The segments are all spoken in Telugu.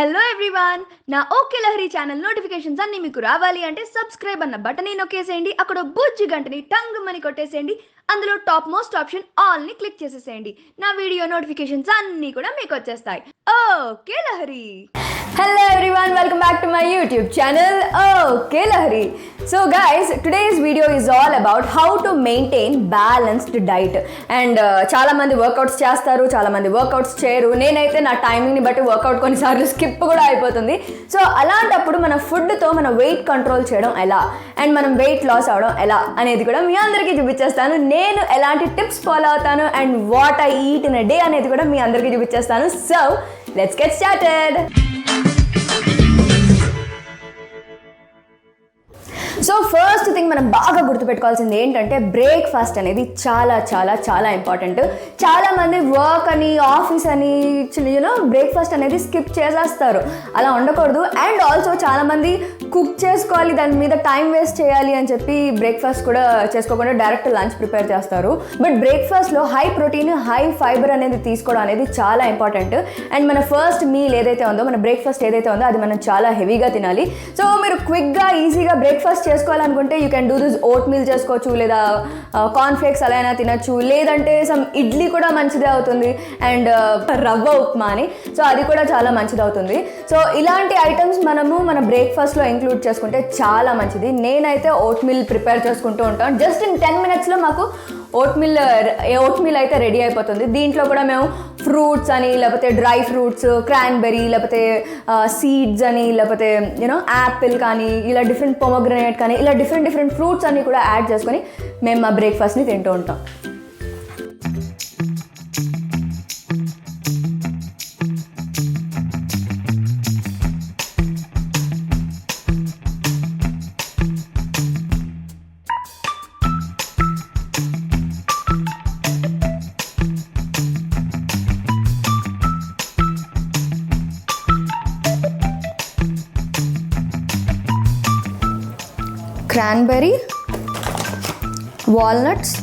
హలో ఎవ్రీవన్, నా ఓకే లహరి ఛానల్ నోటిఫికేషన్స్ అన్ని మీకు రావాలి అంటే సబ్స్క్రైబ్ అన్న బటన్ని నొక్కేసేయండి. అక్కడ బుజ్జి గంటని టంగ్ మని కొట్టేసేయండి. అందులో టాప్ మోస్ట్ ఆప్షన్ ఆల్ ని క్లిక్ చేసేసేయండి. నా వీడియో నోటిఫికేషన్స్ అన్నీ కూడా మీకు వచ్చేస్తాయి. Okay Lahari. Hello everyone, welcome back to my YouTube channel. Okay Lahari. So guys, today's video is all about how to maintain balanced diet. And చాలా మంది వర్కౌట్స్ చేస్తారు, చాలా మంది వర్కౌట్స్ చేయరు. నేనైతే నా టైమింగ్ని బట్టి వర్కౌట్ కొన్నిసార్లు స్కిప్ కూడా అయిపోతుంది. సో అలాంటప్పుడు మన ఫుడ్తో మన వెయిట్ కంట్రోల్ చేయడం ఎలా అండ్ మనం వెయిట్ లాస్ అవడం ఎలా అనేది కూడా మీ అందరికీ చూపించేస్తాను. నేను ఎలాంటి టిప్స్ ఫాలో అవుతాను and what I eat in a day అనేది కూడా మీ అందరికీ చూపించేస్తాను. So let's get started. So first thing మనం బాగా గుర్తుపెట్టుకోవాల్సింది ఏంటంటే బ్రేక్ఫాస్ట్ అనేది చాలా చాలా చాలా ఇంపార్టెంట్. చాలామంది వర్క్ అని ఆఫీస్ అని బ్రేక్ఫాస్ట్ అనేది స్కిప్ చేసేస్తారు. అలా ఉండకూడదు. అండ్ ఆల్సో చాలామంది కుక్ చేసుకోవాలి, దాని మీద టైం వేస్ట్ చేయాలి అని చెప్పి బ్రేక్ఫాస్ట్ కూడా చేసుకోకుండా డైరెక్ట్ లంచ్ ప్రిపేర్ చేస్తారు. బట్ బ్రేక్ఫాస్ట్లో హై ప్రోటీన్ హై ఫైబర్ అనేది తీసుకోవడం అనేది చాలా ఇంపార్టెంట్. అండ్ మన ఫస్ట్ మీల్ ఏదైతే ఉందో, మన బ్రేక్ఫాస్ట్ ఏదైతే ఉందో అది మనం చాలా హెవీగా తినాలి. సో మీరు క్విక్గా ఈజీగా బ్రేక్ఫాస్ట్ చేసుకోవాలనుకుంటే you can do this vote meal చేసుకోవచ్చు, లేదా కార్న్ఫ్లేక్స్ అలా అయినా తినచ్చు, లేదంటే సమ్ ఇడ్లీ కూడా మంచిదే అవుతుంది అండ్ రవ్వ ఉప్మా అని, సో అది కూడా చాలా మంచిది అవుతుంది. సో ఇలాంటి ఐటమ్స్ మనము మన బ్రేక్ఫాస్ట్లో ఇంక్లూడ్ చేసుకుంటే చాలా మంచిది. నేనైతే ఓట్ మీల్ ప్రిపేర్ చేసుకుంటూ ఉంటాను. జస్ట్ ఇన్ 10 minutesలో మాకు ఓట్ మీల్ అయితే రెడీ అయిపోతుంది. దీంట్లో కూడా మేము ఫ్రూట్స్ అని, లేకపోతే డ్రై ఫ్రూట్స్, క్రాన్బెర్రీ, లేకపోతే సీడ్స్ అని, లేకపోతే యాపిల్ కానీ, ఇలా డిఫరెంట్ పొమోగ్రనేట్ కానీ, ఇలా డిఫరెంట్ ఫ్రూట్స్ అన్ని కూడా యాడ్ చేసుకొని మేము మా బ్రేక్ఫాస్ట్ని తింటూ ఉంటాం. Cranberry, walnuts,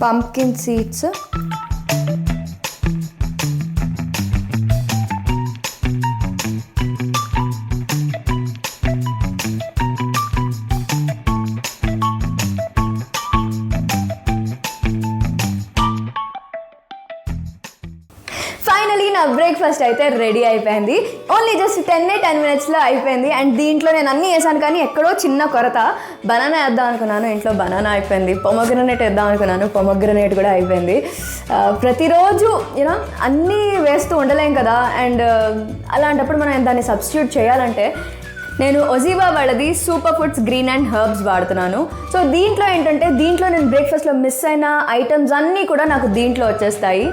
pumpkin seeds, finally నా బ్రేక్ఫాస్ట్ అయితే రెడీ అయిపోయింది. ఓన్లీ జస్ట్ 10 minutesలో అయిపోయింది. అండ్ దీంట్లో నేను అన్నీ వేసాను కానీ ఎక్కడో చిన్న కొరత. బనానా వేద్దాం అనుకున్నాను, ఇంట్లో బనానా అయిపోయింది. పొమోగ్రనేట్ వేద్దాం అనుకున్నాను, పొమోగ్రనేట్ కూడా అయిపోయింది. ప్రతిరోజు అన్నీ వేస్తూ ఉండలేం కదా. అండ్ అలాంటప్పుడు మనం దాన్ని సబ్స్టిట్యూట్ చేయాలంటే నేను ఒజీవా వాళ్ళది super foods green and herbs వాడుతున్నాను. సో దీంట్లో ఏంటంటే, దీంట్లో నేను బ్రేక్ఫాస్ట్లో మిస్ అయిన ఐటమ్స్ అన్నీ కూడా నాకు దీంట్లో వచ్చేస్తాయి.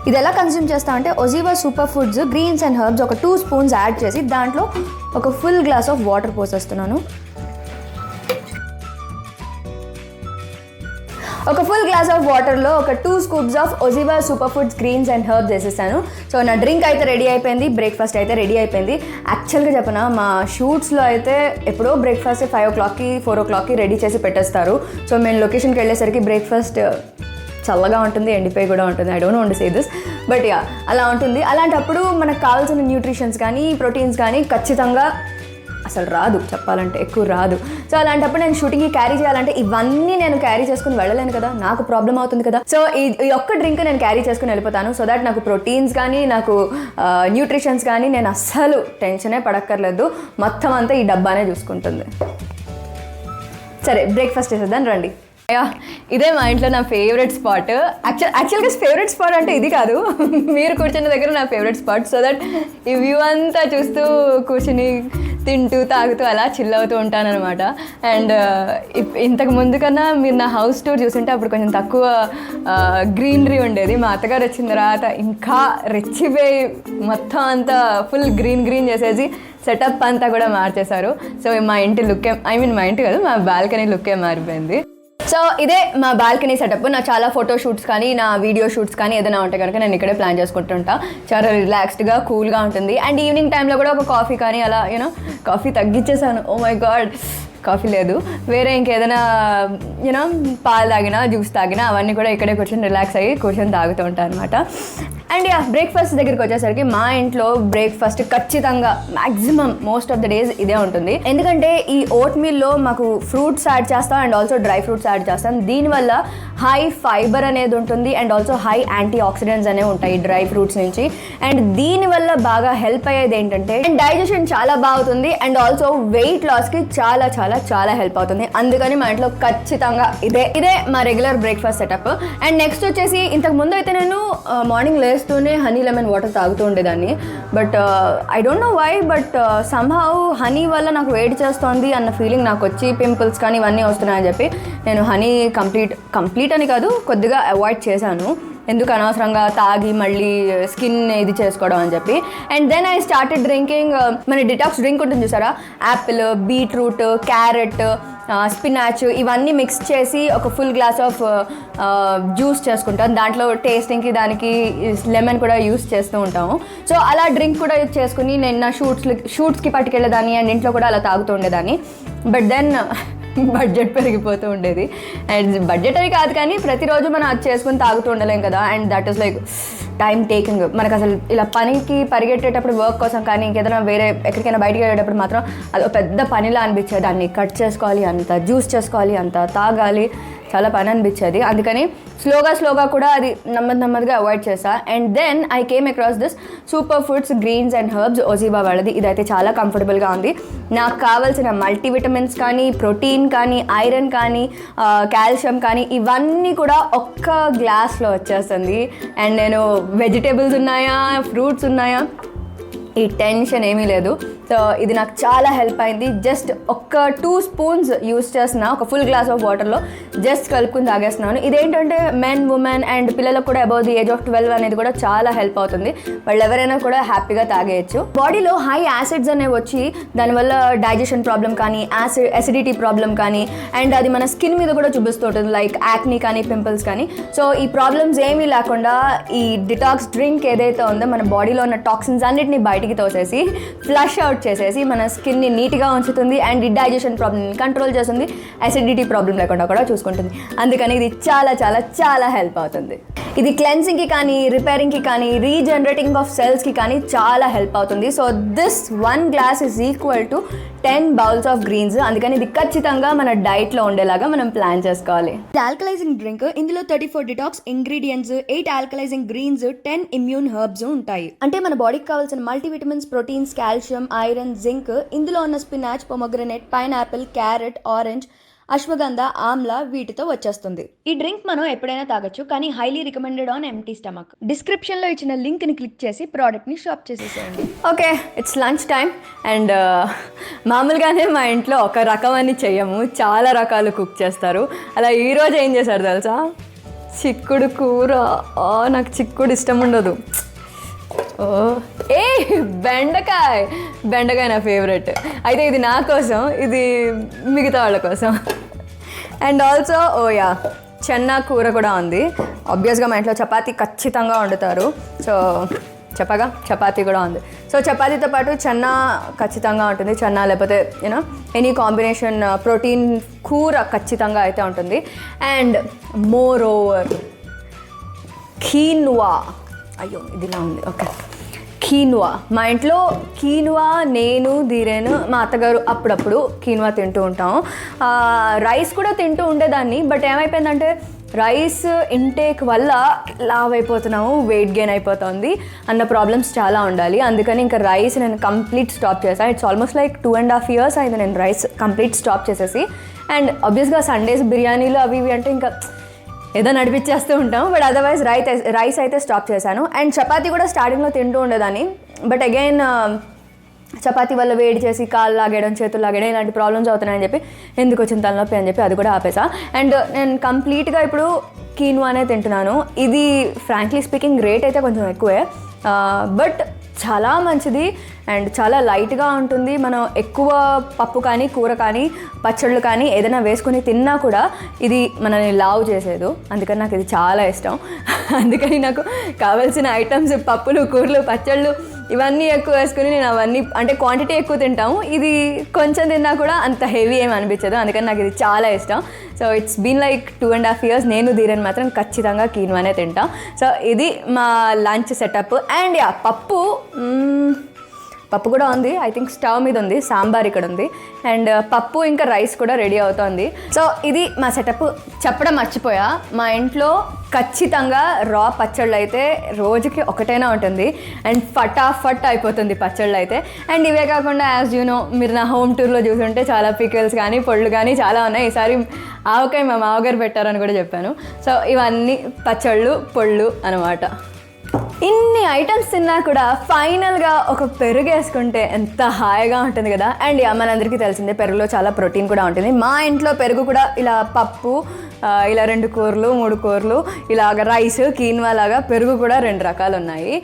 ఇది ఎలా కన్జ్యూమ్ చేస్తా అంటే, Oziva super foods greens and herbs ఒక 2 spoons యాడ్ చేసి దాంట్లో ఒక ఫుల్ గ్లాస్ ఆఫ్ వాటర్ పోసేస్తున్నాను. ఒక ఫుల్ గ్లాస్ ఆఫ్ వాటర్లో ఒక 2 scoops of Oziva super foods greens and herbs వేసేసాను. సో నా డ్రింక్ అయితే రెడీ అయిపోయింది, బ్రేక్ఫాస్ట్ అయితే రెడీ అయిపోయింది. యాక్చువల్గా చెప్పనా, మా షూట్స్లో అయితే ఎప్పుడో బ్రేక్ఫాస్ట్ 5 o'clockకి 4 o'clockకి రెడీ చేసి పెట్టేస్తారు. సో మేము లొకేషన్కి వెళ్ళేసరికి బ్రేక్ఫాస్ట్ చల్లగా ఉంటుంది, ఎండిపోయి కూడా ఉంటుంది. I don't want to say this, but yeah అలా ఉంటుంది. అలాంటప్పుడు మనకు కావాల్సిన న్యూట్రిషన్స్ కానీ ప్రోటీన్స్ కానీ ఖచ్చితంగా అసలు రాదు, చెప్పాలంటే ఎక్కువ రాదు. సో అలాంటప్పుడు నేను షూటింగ్కి క్యారీ చేయాలంటే ఇవన్నీ నేను క్యారీ చేసుకుని వెళ్ళలేను కదా, నాకు ప్రాబ్లం అవుతుంది కదా. సో ఈ ఒక్క డ్రింక్ నేను క్యారీ చేసుకుని వెళ్ళిపోతాను. సో దట్ నాకు ప్రోటీన్స్ కానీ నాకు న్యూట్రిషన్స్ కానీ నేను అస్సలు టెన్షనే పడక్కర్లేదు. మొత్తం అంతా ఈ డబ్బానే చూసుకుంటుంది. సరే బ్రేక్ఫాస్ట్ చేసేద్దాం రండి. ఇదే మా ఇంట్లో నా ఫేవరెట్ స్పాట్. యాక్చువల్గా ఫేవరెట్ స్పాట్ అంటే ఇది కాదు, మీరు కూర్చున్న దగ్గర నా ఫేవరెట్ స్పాట్. సో దట్ ఈ వ్యూ అంతా చూస్తూ కూర్చుని తింటూ తాగుతూ అలా చిల్ అవుతూ ఉంటానన్నమాట. అండ్ ఇంతకు ముందు కన్నా మీరు నా హౌస్ టూర్ చూస్తుంటే అప్పుడు కొంచెం తక్కువ గ్రీనరీ ఉండేది. మా అత్తగారు వచ్చిన తర్వాత ఇంకా రెచ్చిపోయి మొత్తం అంతా ఫుల్ గ్రీన్ చేసేసి సెటప్ అంతా కూడా మార్చేశారు. సో మా ఇంటి లుక్కే, మా ఇంటి కాదు, మా బాల్కనీ లుక్కే మారిపోయింది. సో ఇదే మా బాల్కనీ సెటప్. నా చాలా ఫోటో షూట్స్ కానీ, నా వీడియో షూట్స్ కానీ ఏదైనా ఉంటే కనుక నేను ఇక్కడే ప్లాన్ చేసుకుంటుంటా. చాలా రిలాక్స్డ్గా కూల్గా ఉంటుంది. అండ్ ఈవినింగ్ టైంలో కూడా ఒక కాఫీ కానీ అలా కాఫీ తగ్గించేసాను. ఓ మై గాడ్, కాఫీ లేదు, వేరే ఇంకేదైనా పాలు తాగినా జ్యూస్ తాగినా అవన్నీ కూడా ఇక్కడే కూర్చొని రిలాక్స్ అయ్యి కూర్చొని తాగుతూ ఉంటాను అనమాట. అండ్ బ్రేక్ఫాస్ట్ దగ్గరికి వచ్చేసరికి మా ఇంట్లో బ్రేక్ఫాస్ట్ ఖచ్చితంగా maximum most of the days ఇదే ఉంటుంది. ఎందుకంటే ఈ ఓట్ మీల్లో మాకు ఫ్రూట్స్ యాడ్ చేస్తాం and also dry fruits add చేస్తాం. దీనివల్ల హై ఫైబర్ అనేది ఉంటుంది and also high antioxidants అనేవి ఉంటాయి డ్రై ఫ్రూట్స్ నుంచి. అండ్ దీనివల్ల బాగా హెల్ప్ అయ్యేది ఏంటంటే డైజెషన్ చాలా బాగుంటుంది అండ్ ఆల్సో వెయిట్ లాస్కి చాలా చాలా చాలా హెల్ప్ అవుతుంది. అందుకని మా ఇంట్లో ఖచ్చితంగా ఇదే మా regular breakfast setup. And next వచ్చేసి ఇంతకు ముందు అయితే నేను మార్నింగ్ లేస్తూనే హనీ లెమన్ వాటర్ తాగుతూ ఉండేదాన్ని. But I don't know why, but somehow honey వల్ల నాకు వేడి చేస్తోంది అన్న ఫీలింగ్ నాకు వచ్చి పింపుల్స్ కానీ ఇవన్నీ వస్తున్నాయని చెప్పి నేను హనీ కంప్లీట్ అని కాదు, కొద్దిగా అవాయిడ్ చేశాను. ఎందుకు అనవసరంగా తాగి మళ్ళీ స్కిన్ ఇది చేసుకోవడం అని చెప్పి. And then I started drinking మన డిటాక్స్ డ్రింక్ ఉంటుంది చూసారా, యాపిల్, బీట్రూట్, క్యారెట్, స్పినాచ్ ఇవన్నీ మిక్స్ చేసి ఒక ఫుల్ గ్లాస్ ఆఫ్ జ్యూస్ చేసుకుంటాం. దాంట్లో టేస్టింగ్కి దానికి లెమన్ కూడా యూస్ చేస్తూ ఉంటాము. సో అలా డ్రింక్ కూడా చేసుకుని నేను నా షూట్స్కి పట్టుకెళ్ళేదాన్ని అండ్ ఇంట్లో కూడా అలా తాగుతూ ఉండేదాన్ని. బట్ దెన్ బడ్జెట్ పెరిగిపోతూ ఉండేది. అండ్ బడ్జెట్ అని కాదు కానీ ప్రతిరోజు మనం అది చేసుకుని తాగుతూ ఉండలేం కదా. And that is like time taking. మనకు అసలు ఇలా పనికి పరిగెట్టేటప్పుడు వర్క్ కోసం కానీ ఇంకేదైనా వేరే ఎక్కడికైనా బయటికి వెళ్ళేటప్పుడు మాత్రం అది పెద్ద పనిలా అనిపించేది. దాన్ని కట్ చేసుకోవాలి, అంత జ్యూస్ చేసుకోవాలి, అంత తాగాలి, చాలా పని అనిపించేది. అందుకని స్లోగా కూడా అది నెమ్మదిగా అవాయిడ్ చేసా. And then I came across this super foods greens and herbs ఒజీబా వాళ్ళది. ఇదైతే చాలా కంఫర్టబుల్గా ఉంది. నాకు కావాల్సిన మల్టీవిటమిన్స్ కానీ, ప్రోటీన్ కానీ, ఐరన్ కానీ, కాల్షియం కానీ ఇవన్నీ కూడా ఒక్క గ్లాస్లో వచ్చేస్తుంది. అండ్ నేను వెజిటేబుల్స్ ఉన్నాయా, ఫ్రూట్స్ ఉన్నాయా, ఈ టెన్షన్ ఏమీ లేదు. సో ఇది నాకు చాలా హెల్ప్ అయింది. జస్ట్ ఒక్క 2 స్పూన్స్ యూస్ చేస్తున్నా ఒక ఫుల్ గ్లాస్ ఆఫ్ వాటర్లో జస్ట్ కలుపుకుని తాగేస్తున్నాను. ఇదేంటంటే మెన్, ఉమెన్ అండ్ పిల్లలకు కూడా అబౌవ్ ది ఏజ్ ఆఫ్ 12 అనేది కూడా చాలా హెల్ప్ అవుతుంది. వాళ్ళు ఎవరైనా కూడా హ్యాపీగా తాగేయచ్చు. బాడీలో హై యాసిడ్స్ అనేవి వచ్చి దానివల్ల డైజెషన్ ప్రాబ్లం కానీ, అసిడిటీ ప్రాబ్లం కానీ అండ్ అది మన స్కిన్ మీద కూడా చూపిస్తూ ఉంటుంది, లైక్ యాక్నీ కానీ, పింపుల్స్ కానీ. సో ఈ ప్రాబ్లమ్స్ ఏమీ లేకుండా ఈ డిటాక్స్ డ్రింక్ ఏదైతే ఉందో మన బాడీలో ఉన్న టాక్సిన్స్ అన్నిటిని బయటికి తోసేసి ఫ్లష్ అవుట్ చేసేసి మన స్కిన్ని నీట్గా ఉంచుతుంది అండ్ డైజెషన్ ప్రాబ్లమ్ని కంట్రోల్ చేస్తుంది, అసిడిటీ ప్రాబ్లం లేకుండా కూడా చూసుకుంటుంది. అందుకని ఇది చాలా చాలా చాలా హెల్ప్ అవుతుంది. ఇది క్లెన్సింగ్కి కానీ, రిపేరింగ్కి కానీ, రీజనరేటింగ్ ఆఫ్ సెల్స్కి కానీ చాలా హెల్ప్ అవుతుంది. So this 1 glass is equal to 10 bowls of greens. అందుకని ఇది ఖచ్చితంగా మన డైట్లో ఉండేలాగా మనం ప్లాన్ చేసుకోవాలి. ఇది ఆల్కలైజింగ్ డ్రింక్. ఇందులో 34 detox ingredients, 8 alkalising greens, 10 immune herbs ఉంటాయి. అంటే మన బాడీకి కావాల్సిన multivitamins, proteins, calcium, iron, zinc ఇందులో ఉన్న spinach, pomegranate, pineapple, carrot, orange, ashwagandha, amla వీటితో వచ్చేస్తుంది. ఈ డ్రింక్ మనం ఎప్పుడైనా తాగొచ్చు, కానీ highly recommended on empty stomach. డిస్క్రిప్షన్లో ఇచ్చిన లింక్ని క్లిక్ చేసి ప్రోడక్ట్ని షాప్ చేసేసేయండి. Okay, it's lunch time. And మామూలుగానే మా ఇంట్లో ఒక రకం అని చెయ్యము, చాలా రకాలు కుక్ చేస్తారు. అలా ఈరోజు ఏం చేశారు తెలుసా, చిక్కుడు కూర. నాకు చిక్కుడు ఇష్టం ఉండదు. బెండకాయ నా ఫేవరెట్. అయితే ఇది నా కోసం, ఇది మిగతా వాళ్ళ కోసం. అండ్ ఆల్సో చెన్నా కూర కూడా ఉంది. ఆబ్వియస్గా మా ఇంట్లో చపాతీ ఖచ్చితంగా వండుతారు. సో చపాతీ కూడా ఉంది. సో చపాతీతో పాటు చెన్నా ఖచ్చితంగా ఉంటుంది. చెన్నా లేకపోతే ఎనీ కాంబినేషన్ ప్రోటీన్ కూర ఖచ్చితంగా అయితే ఉంటుంది. And more over quinoa. అయ్యో ఇది ఇలా ఉంది. Okay, quinoa. మా ఇంట్లో కీన్వా నేను, ధీరేను, మా అత్తగారు అప్పుడప్పుడు కీన్వా తింటూ ఉంటాము. రైస్ కూడా తింటూ ఉండేదాన్ని. బట్ ఏమైపోయిందంటే రైస్ ఇంటేక్ వల్ల లావ్ అయిపోతున్నాము, వెయిట్ గెయిన్ అయిపోతుంది అన్న ప్రాబ్లమ్స్ చాలా ఉండాలి. అందుకని ఇంకా రైస్ నేను కంప్లీట్ స్టాప్ చేశాను. ఇట్స్ ఆల్మోస్ట్ లైక్ 2.5 years అయింది నేను రైస్ కంప్లీట్ స్టాప్ చేసేసి. అండ్ ఆబ్వియస్గా సండేస్ బిర్యానీలు అవి ఇవి అంటే ఇంకా ఏదో నడిపించేస్తూ ఉంటాం. బట్ అదర్వైజ్ రైస్ అయితే స్టాప్ చేశాను. అండ్ చపాతీ కూడా స్టార్టింగ్లో తింటూ ఉండేదాన్ని. బట్ అగైన్ చపాతీ వల్ల వేడి చేసి కాళ్ళు లాగేయడం, చేతులు లాగేయడం ఇలాంటి ప్రాబ్లమ్స్ అవుతున్నాయని చెప్పి ఎందుకు వచ్చిన తలనొప్పి అని చెప్పి అది కూడా ఆపేసా. అండ్ నేను కంప్లీట్గా ఇప్పుడు కీన్వానే తింటున్నాను. ఇది ఫ్రాంక్లీ స్పీకింగ్ రేట్ అయితే కొంచెం ఎక్కువే, బట్ చాలా మంచిది అండ్ చాలా లైట్గా ఉంటుంది. మనం ఎక్కువ పప్పు కానీ, కూర కానీ, పచ్చళ్ళు కానీ ఏదైనా వేసుకొని తిన్నా కూడా ఇది మనల్ని లావు చేసేదు. అందుకని నాకు ఇది చాలా ఇష్టం. అందుకని నాకు కావాల్సిన ఐటమ్స్, పప్పులు, కూరలు, పచ్చళ్ళు ఇవన్నీ ఎక్కువ వేసుకుని నేను అవన్నీ అంటే క్వాంటిటీ ఎక్కువ తింటాము. ఇది కొంచెం తిన్నా కూడా అంత హెవీ ఏమి అనిపించదు, అందుకని నాకు ఇది చాలా ఇష్టం. So it's been like 2.5 years నేను ధీరన్ మాత్రం ఖచ్చితంగా కీన్వానే తింటాం. సో ఇది మా లంచ్ సెటప్. అండ్ యా పప్పు కూడా ఉంది, ఐ థింక్ స్టవ్ మీద ఉంది, సాంబార్ ఇక్కడ ఉంది, అండ్ పప్పు ఇంకా రైస్ కూడా రెడీ అవుతోంది. సో ఇది మా సెటప్. చెప్పడం మర్చిపోయా, మా ఇంట్లో ఖచ్చితంగా రా పచ్చళ్ళు అయితే రోజుకి ఒకటైనా ఉంటుంది, అండ్ ఫటాఫట్ అయిపోతుంది పచ్చళ్ళు అయితే. అండ్ ఇవే కాకుండా యాజ్ యూ నో, మీరు నా హోమ్ టూర్లో చూసుంటే చాలా పికిల్స్ కానీ పొళ్ళు కానీ చాలా ఉన్నాయి. ఈసారి ఆవకాయ మా మామగారు పెట్టారని కూడా చెప్పాను. సో ఇవన్నీ పచ్చళ్ళు పొళ్ళు అనమాట. ఇన్ని ఐటమ్స్ తిన్నా కూడా ఫైనల్గా ఒక పెరుగు వేసుకుంటే ఎంత హాయిగా ఉంటుంది కదా. అండ్ మనందరికీ తెలిసిందే పెరుగులో చాలా ప్రోటీన్ కూడా ఉంటుంది. మా ఇంట్లో పెరుగు కూడా ఇలా పప్పు, ఇలా 2 కూరలు 3 కూరలు, ఇలాగ రైస్, కీన్వా లాగా పెరుగు కూడా 2 రకాలు ఉన్నాయి.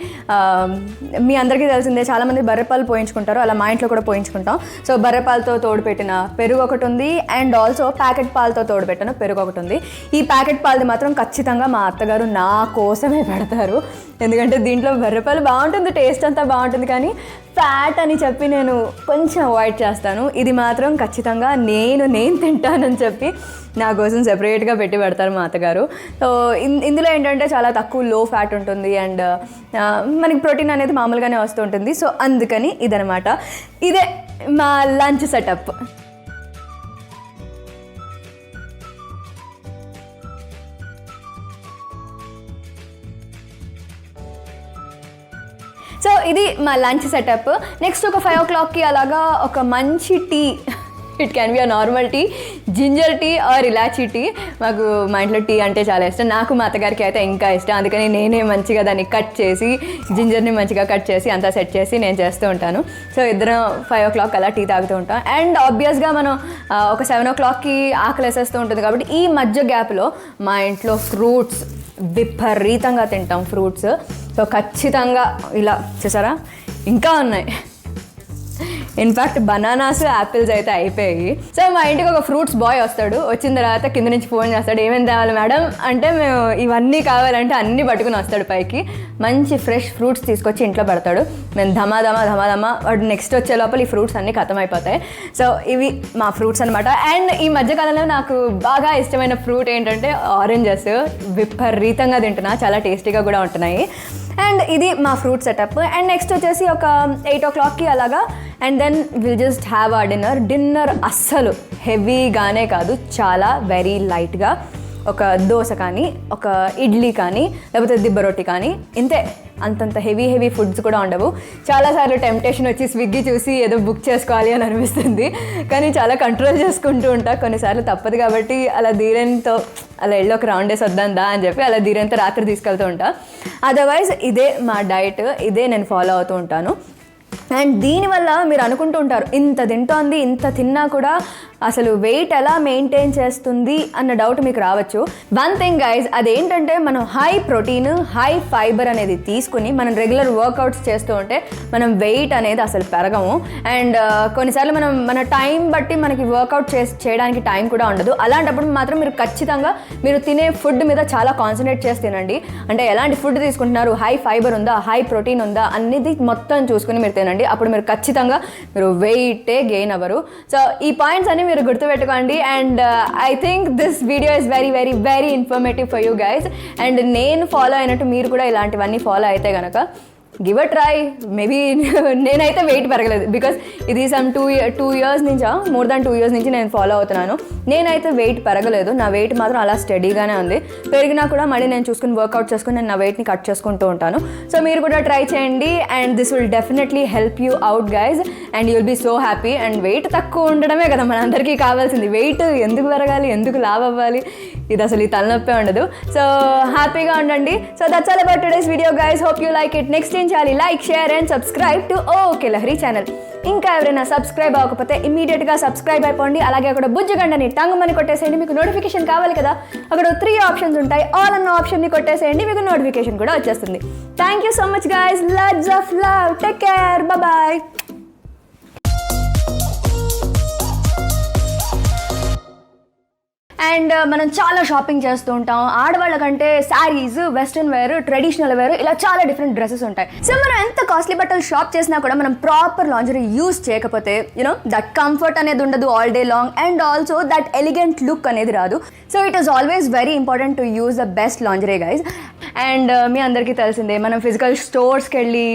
మీ అందరికీ తెలిసిందే చాలామంది బర్రెపాలు పోయించుకుంటారు, అలా మా ఇంట్లో కూడా పోయించుకుంటాం. సో బర్రెపాలతో తోడు పెట్టిన పెరుగు ఒకటి ఉంది, అండ్ ఆల్సో ప్యాకెట్ పాలతో తోడు పెట్టిన పెరుగు ఒకటి ఉంది. ఈ ప్యాకెట్ పాలది మాత్రం ఖచ్చితంగా మా అత్తగారు నా కోసమే పెడతారు, ఎందుకంటే దీంట్లో బర్రెపాలు బాగుంటుంది, టేస్ట్ అంతా బాగుంటుంది, కానీ ఫ్యాట్ అని చెప్పి నేను కొంచెం అవాయిడ్ చేస్తాను. ఇది మాత్రం ఖచ్చితంగా నేను తింటానని చెప్పి నా కోసం సెపరేట్గా పెట్టి పెడతారు మా అత్తగారు. సో ఇందులో ఏంటంటే చాలా తక్కువ లో ఫ్యాట్ ఉంటుంది, అండ్ మనకి ప్రోటీన్ అనేది మామూలుగానే వస్తూ ఉంటుంది. సో అందుకని ఇదనమాట, ఇదే మా లంచ్ సెటప్. సో ఇది మా లంచ్ సెటప్. నెక్స్ట్ ఒక 5 o'clockకి అలాగా ఒక మంచి tea, it can be a normal tea, ginger tea or elaichi tea. మాకు మా ఇంట్లో టీ అంటే చాలా ఇష్టం, నాకు మా అత్తగారికి అయితే ఇంకా ఇష్టం. అందుకని నేనే మంచిగా దాన్ని కట్ చేసి, జింజర్ని మంచిగా కట్ చేసి అంతా సెట్ చేసి నేను చేస్తూ ఉంటాను. సో ఇద్దరం 5 o'clock అలా టీ తాగుతూ ఉంటాం. అండ్ ఆబ్వియస్గా మనం ఒక 7 o'clockకి ఆకలి వేసేస్తూ ఉంటుంది, కాబట్టి ఈ మధ్య గ్యాప్లో మా ఇంట్లో ఫ్రూట్స్ విపరీతంగా తింటాం ఫ్రూట్స్. సో ఖచ్చితంగా ఇలా చూసారా ఇంకా ఉన్నాయి. ఇన్ఫ్యాక్ట్ బనానాస్, యాపిల్స్ అయితే అయిపోయాయి. సో మా ఇంటికి ఒక ఫ్రూట్స్ బాయ్ వస్తాడు, వచ్చిన తర్వాత కింద నుంచి ఫోన్ చేస్తాడు, ఏమేమి తేవాలి మేడం అంటే, మేము ఇవన్నీ కావాలంటే అన్నీ పట్టుకుని వస్తాడు పైకి. మంచి ఫ్రెష్ ఫ్రూట్స్ తీసుకొచ్చి ఇంట్లో పెడతాడు. మేము ధమాధమా వాడు నెక్స్ట్ వచ్చే లోపల ఈ ఫ్రూట్స్ అన్నీ ఖతం అయిపోతాయి. సో ఇవి మా ఫ్రూట్స్ అనమాట. అండ్ ఈ మధ్యకాలంలో నాకు బాగా ఇష్టమైన ఫ్రూట్ ఏంటంటే ఆరెంజెస్. విపరీతంగా తింటున్నా, చాలా టేస్టీగా కూడా ఉంటున్నాయి. అండ్ ఇది మా ఫ్రూట్ సెటప్. అండ్ నెక్స్ట్ వచ్చేసి ఒక 8 o'clockకి అలాగా, and then will just have a dinner అస్సలు హెవీగానే కాదు, చాలా వెరీ లైట్గా ఒక దోశ కానీ, ఒక ఇడ్లీ కానీ, లేకపోతే దిబ్బ రొట్టి కానీ, ఇంతే. అంతంత హెవీ ఫుడ్స్ కూడా ఉండవు. చాలాసార్లు టెంప్టేషన్ వచ్చి స్విగ్గీ చూసి ఏదో బుక్ చేసుకోవాలి అని అనిపిస్తుంది, కానీ చాలా కంట్రోల్ చేసుకుంటూ ఉంటా. కొన్నిసార్లు తప్పదు కాబట్టి అలా ధీరంతో అలా వెళ్ళి ఒక రౌండ్ వేసి వద్దా అని చెప్పి అలా ధీరంతో రాత్రి తీసుకెళ్తూ ఉంటా. అదర్వైజ్ ఇదే మా డైట్, ఇదే నేను ఫాలో అవుతూ ఉంటాను. అండ్ దీనివల్ల మీరు అనుకుంటూ ఉంటారు, ఇంత తింటోంది, ఇంత తిన్నా కూడా అసలు వెయిట్ ఎలా మెయింటైన్ చేస్తుంది అన్న డౌట్ మీకు రావచ్చు. వన్ థింగ్ గైజ్, అదేంటంటే మనం హై ప్రోటీన్, హై ఫైబర్ అనేది తీసుకుని మనం రెగ్యులర్ వర్కౌట్స్ చేస్తూ ఉంటే మనం వెయిట్ అనేది అసలు పెరగము. అండ్ కొన్నిసార్లు మన టైం బట్టి మనకి వర్కౌట్ చేయడానికి టైం కూడా ఉండదు. అలాంటప్పుడు మాత్రం మీరు ఖచ్చితంగా మీరు తినే ఫుడ్ మీద చాలా కాన్సన్ట్రేట్ చేసి తినండి. అంటే ఎలాంటి ఫుడ్ తీసుకుంటున్నారు, హై ఫైబర్ ఉందా, హై ప్రోటీన్ ఉందా అనేది మొత్తం చూసుకుని మీరు తినండి. అప్పుడు మీరు ఖచ్చితంగా మీరు వెయిటే గెయిన్ అవ్వరు. సో ఈ పాయింట్స్ అన్ని మీరు గుర్తుపెట్టుకోండి. And I think this video is very informative for you guys. And నేను ఫాలో అయినట్టు మీరు కూడా ఇలాంటివన్నీ ఫాలో అయితే కనుక గివ్ అ ట్రై. మేబీ నేనైతే వెయిట్ పెరగలేదు, బికాస్ ఇది సమ్ 2 years నుంచా, మోర్ దాన్ 2 years నుంచి నేను ఫాలో అవుతున్నాను. నేనైతే వెయిట్ పెరగలేదు, నా వెయిట్ మాత్రం అలా స్టడీగానే ఉంది. పెరిగినా కూడా మళ్ళీ నేను చూసుకుని వర్కౌట్ చేసుకుని నేను నా వెయిట్ని కట్ చేసుకుంటూ ఉంటాను. సో మీరు కూడా ట్రై చేయండి, and this will definitely help you out guys, and you will be so happy. And weight తక్కువ ఉండడమే కదా మనందరికీ కావాల్సింది. వెయిట్ ఎందుకు పెరగాలి, ఎందుకు లావ్ అవ్వాలి, ఇది అసలు ఈ తలనొప్పే ఉండదు. సో హ్యాపీగా ఉండండి. So that's all about today's video guys. Hope you like it. Next ఏం చేయాలి, like, share and subscribe to okay Lahari channel. ఇంకా ఎవరైనా సబ్స్క్రైబ్ అవ్వకపోతే ఇమీడియట్గా సబ్స్క్రైబ్ అయిపోండి. అలాగే అక్కడ బుజ్జగండని టంగుమని కొట్టేసేయండి, మీకు నోటిఫికేషన్ కావాలి కదా. అక్కడ 3 ఆప్షన్స్ ఉంటాయి, ఆల్ అన్న ఆప్షన్ని కొట్టేసేయండి, మీకు నోటిఫికేషన్ కూడా వచ్చేస్తుంది. Thank you so much guys. Lots of love. Take care. Bye. And మనం చాలా షాపింగ్ చేస్తూ ఉంటాం. ఆడవాళ్ళ కంటే saris, western wear, traditional wear ఇలా చాలా డిఫరెంట్ డ్రెస్సెస్ ఉంటాయి. సో మనం ఎంత కాస్ట్లీ బట్టలు షాప్ చేసినా కూడా మనం ప్రాపర్ లాంజరీ యూస్ చేయకపోతే దట్ కంఫర్ట్ అనేది ఉండదు all day long, and also that elegant look అనేది రాదు. So it is always very important to use the best lingerie guys. And మీ అందరికీ తెలిసిందే మనం ఫిజికల్ స్టోర్స్కి వెళ్ళి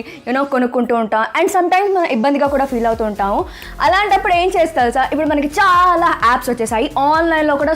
కొనుక్కుంటూ ఉంటాం, అండ్ సమ్టైమ్స్ మనం ఇబ్బందిగా కూడా ఫీల్ అవుతూ ఉంటాము. అలాంటప్పుడు ఏం చేస్తారు సార్, ఇప్పుడు మనకి చాలా యాప్స్ వచ్చేసాయి, ఆన్లైన్లో కూడా